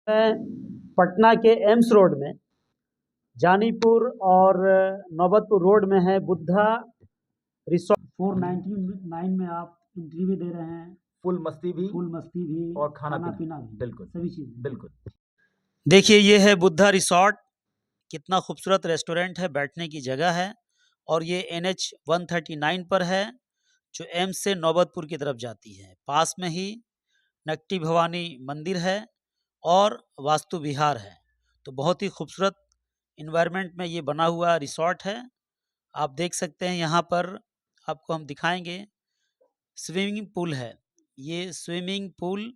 मैं पटना के AIIMS road में जानीपुर और नौबतपुर रोड में है बुद्धा रिसोर्ट 499 में आप एंट्री भी दे रहे हैं, फुल मस्ती भी और खाना पीना भी, बिल्कुल सभी चीज़ें। बिल्कुल। देखिए ये है बुद्धा रिसोर्ट, कितना खूबसूरत रेस्टोरेंट है, बैठने की जगह है और ये NH 139 पर है जो एम्स से नौबतपुर की तरफ जाती है। पास में ही नकटी भवानी मंदिर है और वास्तु विहार है। तो बहुत ही खूबसूरत इन्वायरमेंट में ये बना हुआ रिसोर्ट है। आप देख सकते हैं यहाँ पर आपको हम दिखाएंगे स्विमिंग पूल है। ये स्विमिंग पूल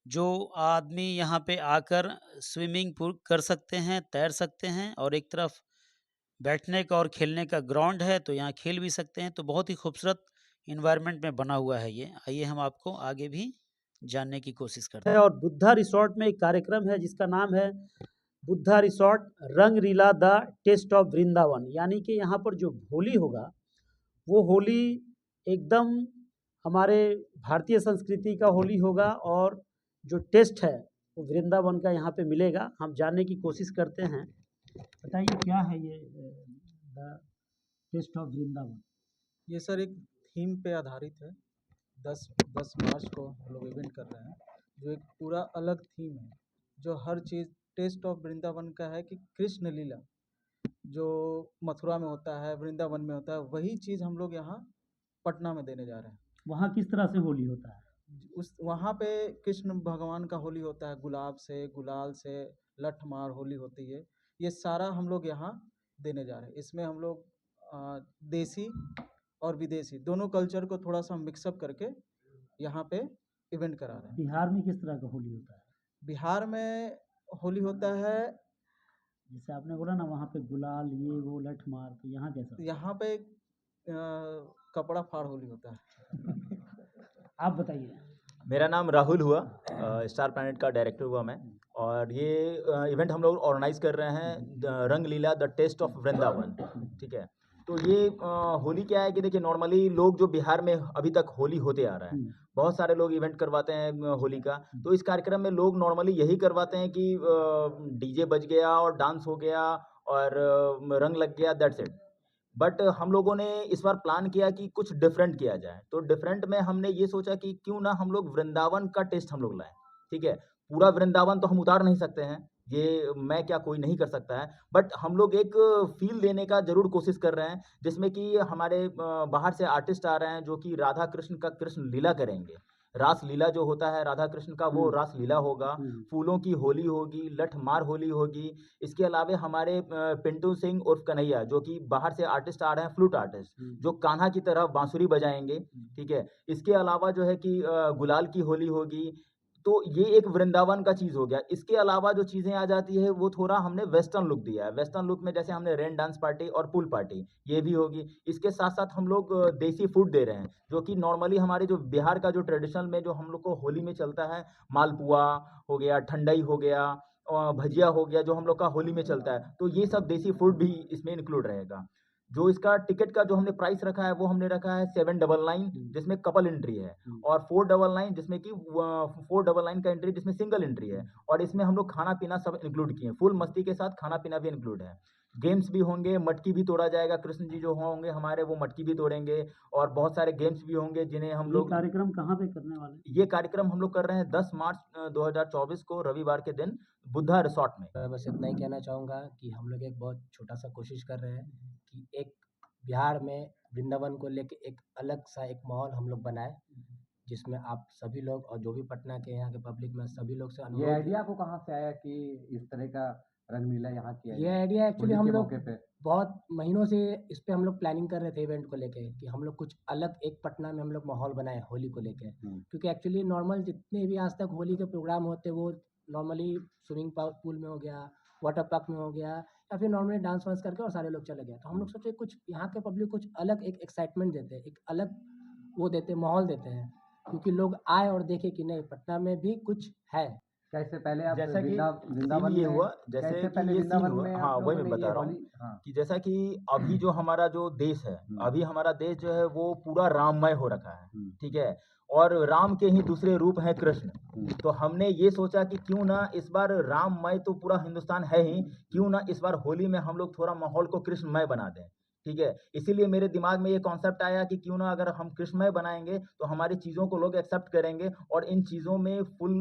जो आदमी यहाँ पे आकर स्विमिंग पूल कर सकते हैं, तैर सकते हैं और एक तरफ बैठने का और खेलने का ग्राउंड है तो यहाँ खेल भी सकते हैं। तो बहुत ही खूबसूरत इन्वायरमेंट में बना हुआ है ये। आइए हम आपको आगे भी जानने की कोशिश करते हैं। और बुद्धा रिसोर्ट में एक कार्यक्रम है जिसका नाम है Buddha resort Rangrila the taste of Vrindavan, यानी कि यहाँ पर जो होली होगा वो होली एकदम हमारे भारतीय संस्कृति का होली होगा और जो टेस्ट है वो वृंदावन का यहाँ पे मिलेगा। हम जानने की कोशिश करते हैं। बताइए क्या है ये द टेस्ट ऑफ वृंदावन? ये सर एक थीम पे आधारित है। 10 मार्च को हम लोग इवेंट कर रहे हैं जो एक पूरा अलग थीम है, जो हर चीज़ टेस्ट ऑफ वृंदावन का है कि कृष्ण लीला जो मथुरा में होता है, वृंदावन में होता है, वही चीज़ हम लोग यहाँ पटना में देने जा रहे हैं। वहाँ किस तरह से होली होता है? वहाँ पे कृष्ण भगवान का होली होता है, गुलाब से, गुलाल से, लठमार होली होती है। ये सारा हम लोग यहाँ देने जा रहे हैं। इसमें हम लोग देसी और विदेशी दोनों कल्चर को थोड़ा सा मिक्सअप करके यहाँ पे इवेंट करा रहे हैं। बिहार में किस तरह का होली होता है? बिहार में होली होता है, जैसे आपने बोला ना वहाँ पे गुलाल ये वो लठ मार, तो यहाँ कैसा? यहाँ पे कपड़ा फाड़ होली होता है। आप बताइए। मेरा नाम राहुल हुआ, स्टार प्लैनेट का डायरेक्टर हुआ मैं, और ये इवेंट हम लोग ऑर्गेनाइज कर रहे हैं रंगलीला द टेस्ट ऑफ वृंदावन। ठीक है, तो ये होली क्या है कि देखिए नॉर्मली लोग जो बिहार में अभी तक होली होते आ रहा है, बहुत सारे लोग इवेंट करवाते हैं होली का। तो इस कार्यक्रम में लोग नॉर्मली यही करवाते हैं कि डीजे बज गया और डांस हो गया और रंग लग गया, दैट्स इट। बट हम लोगों ने इस बार प्लान किया कि कुछ डिफरेंट किया जाए। तो डिफरेंट में हमने ये सोचा कि क्यों ना हम लोग वृंदावन का टेस्ट हम लोग लाएं। ठीक है, पूरा वृंदावन तो हम उतार नहीं सकते हैं, ये मैं क्या कोई नहीं कर सकता है, बट हम लोग एक फील देने का जरूर कोशिश कर रहे हैं, जिसमें कि हमारे बाहर से आर्टिस्ट आ रहे हैं जो कि राधा कृष्ण का कृष्ण लीला करेंगे। रास लीला जो होता है राधा कृष्ण का, वो रास लीला होगा। फूलों की होली होगी, लठ मार होली होगी। इसके अलावा हमारे पिंटू सिंह उर्फ कन्हैया जो कि बाहर से आर्टिस्ट आ रहे हैं, फ्लूट आर्टिस्ट, जो कान्हा की तरह बांसुरी बजाएंगे। ठीक है, इसके अलावा जो है कि गुलाल की होली होगी। तो ये एक वृंदावन का चीज हो गया। इसके अलावा जो चीजें आ जाती है वो थोड़ा हमने वेस्टर्न लुक दिया है। वेस्टर्न लुक में जैसे हमने रेन डांस पार्टी और पूल पार्टी ये भी होगी। इसके साथ साथ हम लोग देसी फूड दे रहे हैं, जो कि नॉर्मली हमारे जो बिहार का जो ट्रेडिशनल में जो हम लोग को होली में चलता है, मालपुआ हो गया, ठंडाई हो गया, भजिया हो गया, जो हम लोग का होली में चलता है। तो ये सब देसी फूड भी इसमें इंक्लूड रहेगा। जो इसका टिकट का जो हमने प्राइस रखा है वो हमने रखा है 799, जिसमें कपल एंट्री है, और 499 जिसमें कि 499 का एंट्री जिसमें सिंगल एंट्री है। और इसमें हम लोग खाना पीना सब इंक्लूड किए, फुल मस्ती के साथ खाना पीना भी इंक्लूड है। गेम्स भी होंगे, मटकी भी तोड़ा जाएगा, कृष्ण जी जो होंगे हमारे वो मटकी भी तोड़ेंगे, और बहुत सारे गेम्स भी होंगे जिन्हें हम लोग। कार्यक्रम कहाँ पे करने वाले? ये कार्यक्रम हम लोग कर रहे हैं 10 मार्च 2024 को रविवार के दिन बुद्धा रिसोर्ट में। बस इतना ही कहना चाहूँगा कि हम लोग एक बहुत छोटा सा कोशिश कर रहे हैं कि एक बिहार में वृंदावन को लेके एक अलग सा एक माहौल हम लोग बनाए, जिसमें आप सभी लोग और जो भी पटना के यहाँ के पब्लिक में सभी लोग से ये अनुरोध। आइडिया आपको कहाँ से आया कि इस तरह का रंगलीला यहाँ किया ये जाए? आइडिया एक्चुअली होली हम के लोग मौके पे बहुत महीनों से इस पे हम लोग प्लानिंग कर रहे थे इवेंट को लेके कि हम लोग कुछ अलग एक पटना में हम लोग माहौल बनाए होली को लेके। क्योंकि एक्चुअली नॉर्मल जितने भी आज तक होली के प्रोग्राम होते वो नॉर्मली स्विमिंग पूल में हो गया, वाटर पार्क में हो गया, या फिर नॉर्मली डांस वांस करके और सारे लोग चले गए। तो हम लोग सोचे कुछ यहाँ के पब्लिक कुछ अलग एक एक्साइटमेंट देते हैं, एक अलग वो देते माहौल देते हैं, क्योंकि लोग आए और देखे कि नहीं पटना में भी कुछ है। कैसे पहले आप जैसा कि वृंदावन ये में हुआ, जैसे कैसे कि पहले ये वृंदावन सीन हुआ, में हाँ आप वही लोगों मैं ने बता ये रहा होली हूँ कि जैसा कि अभी जो हमारा जो देश है, अभी हमारा देश जो है वो पूरा राममय हो रखा है। ठीक है, और राम के ही दूसरे रूप हैं कृष्ण। तो हमने ये सोचा कि क्यों ना इस बार राममय तो पूरा हिंदुस्तान है ही, क्यों ना इस बार होली में हम लोग थोड़ा माहौल को कृष्णमय बना दें। ठीक है, इसीलिए मेरे दिमाग में ये कॉन्सेप्ट आया कि क्यों ना अगर हम कृष्णमय बनाएंगे तो हमारी चीज़ों को लोग एक्सेप्ट करेंगे और इन चीज़ों में फुल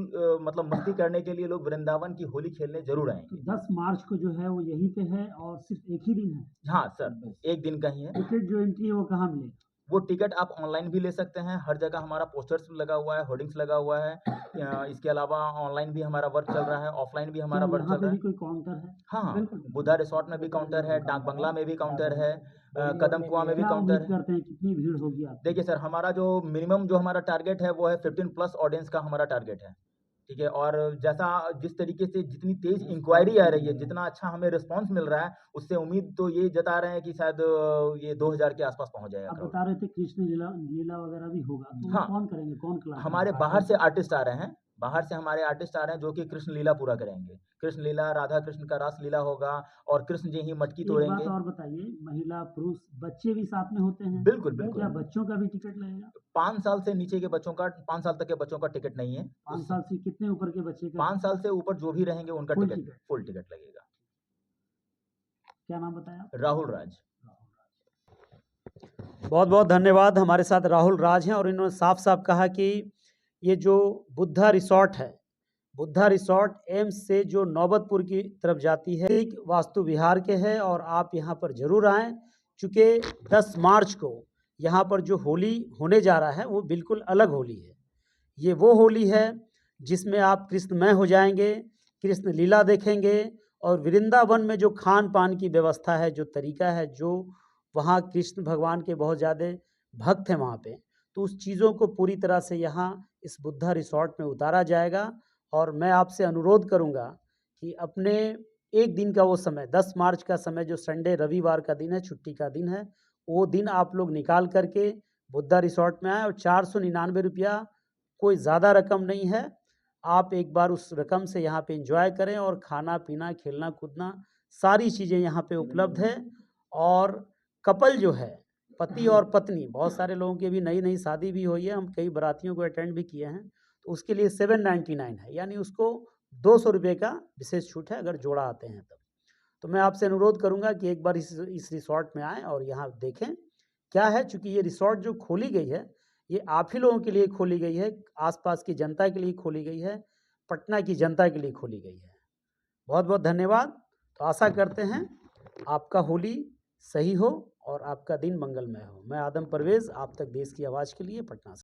मतलब मस्ती करने के लिए लोग वृंदावन की होली खेलने जरूर तो आएंगे। 10 मार्च को जो है वो यहीं पे है और सिर्फ एक ही दिन है। हाँ सर, एक दिन का ही है। टिकट जो एंट्री है वो कहाँ मिले? वो टिकट आप ऑनलाइन भी ले सकते हैं, हर जगह हमारा पोस्टर्स लगा हुआ है, होर्डिंग्स लगा हुआ है। इसके अलावा ऑनलाइन भी हमारा वर्क चल रहा है, ऑफलाइन भी क्या हमारा वर्क यहाँ चल पे रहा भी है। कोई काउंटर है? हाँ, बुद्धा रिसॉर्ट में भी काउंटर है, डाक बंगला में भी काउंटर है, कदम कुआं में भी क्या काउंटर उम्मीद है। करते हैं कितनी भीड़ होगी आपकी? देखिए सर, हमारा जो मिनिमम जो हमारा टारगेट है वो है 15 प्लस ऑडियंस का हमारा टारगेट है। ठीक है, और जैसा जिस तरीके से जितनी तेज इंक्वायरी आ रही है, जितना अच्छा हमें रिस्पांस मिल रहा है, उससे उम्मीद तो ये जता रहे हैं कि शायद ये 2000 के आसपास पहुंच जाएगा आप क्राउड। बता रहे थे कृष्ण लीला लीला वगैरह भी होगा, तो वो हाँ। कौन करेंगे, कौन कलाकार? हमारे बाहर से आर्टिस्ट आ रहे हैं, बाहर से हमारे आर्टिस्ट आ रहे हैं जो कि कृष्ण लीला पूरा करेंगे। कृष्ण लीला, राधा कृष्ण का रास लीला होगा और कृष्ण जी ही मटकी एक बात तोड़ेंगे। और बताइए, महिला पुरुष बच्चे भी साथ में होते हैं? बिल्कुल, क्या बिल्कुल। बच्चों का भी टिकट लगेगा? 5 साल से नीचे के बच्चों का 5 साल तक के बच्चों का टिकट नहीं है। 5 साल से कितने ऊपर के बच्चे का? 5 साल से ऊपर जो भी रहेंगे उनका full ticket ticket. Full ticket लगेगा। क्या नाम बताया आप? राहुल राज। बहुत बहुत धन्यवाद। हमारे साथ राहुल राज हैं और इन्होंने साफ साफ कहा कि ये जो बुद्धा रिसॉर्ट है, बुद्धा रिसॉर्ट एम्स से जो नौबतपुर की तरफ जाती है, एक वास्तु विहार के है और आप यहाँ पर जरूर आएँ, चूँकि 10 मार्च को यहाँ पर जो होली होने जा रहा है वो बिल्कुल अलग होली है। ये वो होली है जिसमें आप कृष्णमय हो जाएंगे, कृष्ण लीला देखेंगे और वृंदावन में जो खान पान की व्यवस्था है, जो तरीका है, जो वहाँ कृष्ण भगवान के बहुत ज़्यादा भक्त हैं वहाँ पे, तो उस चीज़ों को पूरी तरह से यहाँ इस बुद्धा रिसॉर्ट में उतारा जाएगा। और मैं आपसे अनुरोध करूँगा कि अपने एक दिन का वो समय 10 मार्च का समय जो संडे रविवार का दिन है, छुट्टी का दिन है, वो दिन आप लोग निकाल करके बुद्धा रिसॉर्ट में आएँ और 499 रुपया कोई ज़्यादा रकम नहीं है। आप एक बार उस रकम से यहाँ पे एंजॉय करें और खाना पीना, खेलना कूदना सारी चीज़ें यहाँ पे उपलब्ध है। और कपल जो है, पति और पत्नी, बहुत सारे लोगों की अभी नई नई शादी भी हुई है, हम कई बारातियों को अटेंड भी किए हैं, तो उसके लिए 799 है, यानी उसको 200 रुपये का विशेष छूट है अगर जोड़ा आते हैं तब। तो मैं आपसे अनुरोध करूंगा कि एक बार इस रिसॉर्ट में आएँ और यहाँ देखें क्या है। चूँकि ये रिसॉर्ट जो खोली गई है, ये आप ही लोगों के लिए खोली गई है, आसपास की जनता के लिए खोली गई है, पटना की जनता के लिए खोली गई है। बहुत बहुत धन्यवाद। तो आशा करते हैं आपका होली सही हो और आपका दिन मंगलमय हो। मैं आदम परवेज़, आप तक देश की आवाज़ के लिए, पटना से।